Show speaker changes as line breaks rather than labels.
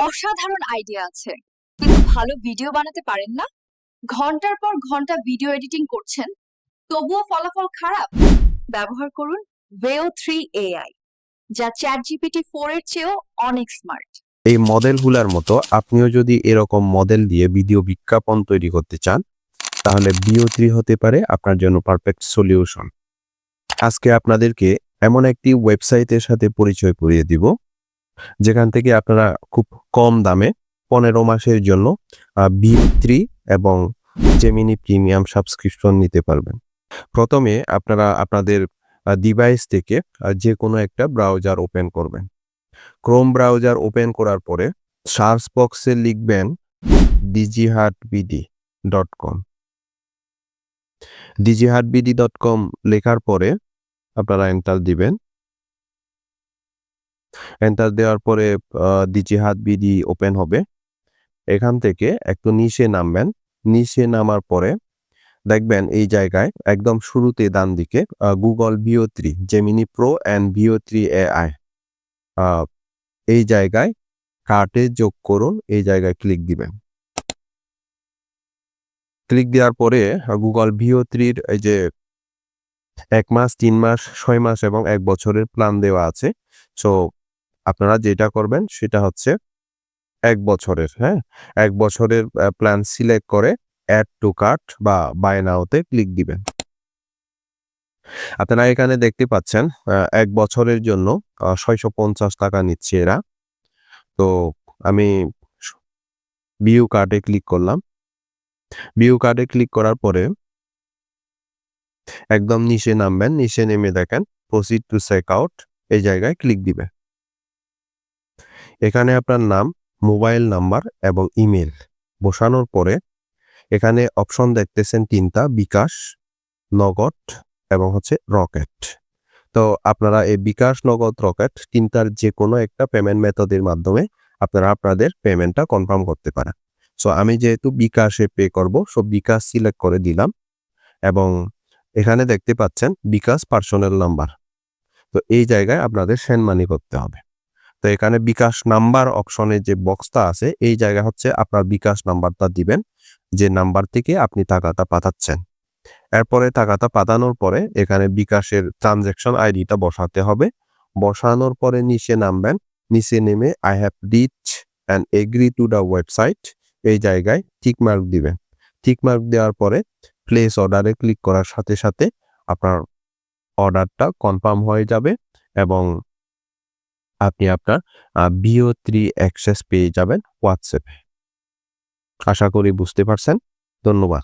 অসাধারণ আইডিয়া আছে, কিন্তু ভালো ভিডিও বানাতে পারেন না। ঘন্টার পর ঘন্টা ভিডিও এডিটিং করছেন, তবুও ফলাফল খারাপ। ব্যবহার করুন Veo 3 AI, যা ChatGPT 4 এর চেয়েও অনেক স্মার্ট।
এই মডেলগুলোর মতো আপনিও যদি এরকম মডেল দিয়ে ভিডিও বিজ্ঞাপন তৈরি করতে চান, তাহলে Veo 3 হতে পারে আপনার জন্য পারফেক্ট সলিউশন। আজকে আপনাদেরকে এমন একটি ওয়েবসাইটের সাথে পরিচয় করিয়ে দিব, যেখান থেকে আপনারা খুব কম দামে 15 মাসের জন্য Veo 3 এবং জেমিনি প্রিমিয়াম সাবস্ক্রিপশন নিতে পারবেন। প্রথমে আপনারা আপনাদের ডিভাইস থেকে যে কোনো একটা ব্রাউজার ওপেন করবেন। ক্রোম ব্রাউজার ওপেন করার পরে সার্চ বক্সে লিখবেন digiheartbd.com। digiheartbd.com লেখার পরে আপনারা এন্টার দিবেন। এন্টার দেওয়ার পরে digiheartbd ওপেন হবে। এখান থেকে একটু নিচে নামবেন। নিচে নামার পরে দেখবেন এই জায়গায় একদম শুরুতে ডান দিকে Google Veo 3 Gemini pro and Veo 3 AI এই জায়গায় কার্টে যোগ করুন, এই জায়গায় ক্লিক দিবেন। ক্লিক দেওয়ার পরে গুগল Veo 3 এই যে 1 মাস, 3 মাস, 6 মাস এবং 1 বছরের প্ল্যান দেওয়া আছে। সো আপনারা যেটা করবেন সেটা হচ্ছে 1 বছরের, হ্যাঁ? 1 বছরের প্ল্যান সিলেক্ট করে অ্যাড টু কার্ট বা বাই নাওতে ক্লিক দিবেন। আপনারা এখানে দেখতে পাচ্ছেন 1 বছরের জন্য 650 টাকা নিচ্ছে এরা। তো আমি ভিউ কার্ডে ক্লিক করলাম। ভিউ কার্ডে ক্লিক করার পরে একদম নিচে নামবেন। নিচে নেমে দেখেন প্রসিড টু চেক আউট, এই জায়গায় ক্লিক দিবেন। এখানে আপনার নাম, মোবাইল নাম্বার এবং ইমেল বসানোর পরে এখানে অপশন দেখতেছেন 3টা, বিকাশ, নগদ এবং হচ্ছে রকেট। তো আপনারা এই বিকাশ, নগদ, রকেট 3টার যে কোনো একটা পেমেন্ট মেথডের মাধ্যমে আপনারা আপনাদের পেমেন্টটা কনফার্ম করতে পারেন। সো আমি যেহেতু বিকাশে পে করব, সো বিকাশ সিলেক্ট করে দিলাম এবং এখানে দেখতে পাচ্ছেন বিকাশ পার্সোনাল নাম্বার। তো এই জায়গায় আপনাদের সেন্ড মানি করতে হবে। তো এখানে বিকাশ নাম্বার অপশনে যে বক্সটা আছে, এই জায়গা হচ্ছে আপনার বিকাশ নাম্বারটা দিবেন, যে নাম্বার থেকে আপনি টাকাটা পাঠাচ্ছেন। এরপরে টাকাটা পাঠানোর পরে এখানে বিকাশের ট্রানজ্যাকশন আইডিটা বসাতে হবে। বসানোর পরে নিচে নামবেন। নিচে নেমে I have rich and agree to the website, এই জায়গায় টিক মার্ক দিবেন। টিক মার্ক দেওয়ার পরে প্লেস অর্ডারে ক্লিক করার সাথে সাথে আপনার অর্ডারটা কনফার্ম হয়ে যাবে এবং আপনি আপনার Veo 3 অ্যাক্সেস পেয়ে যাবেন হোয়াটসঅ্যাপে। আশা করি বুঝতে পারছেন। ধন্যবাদ।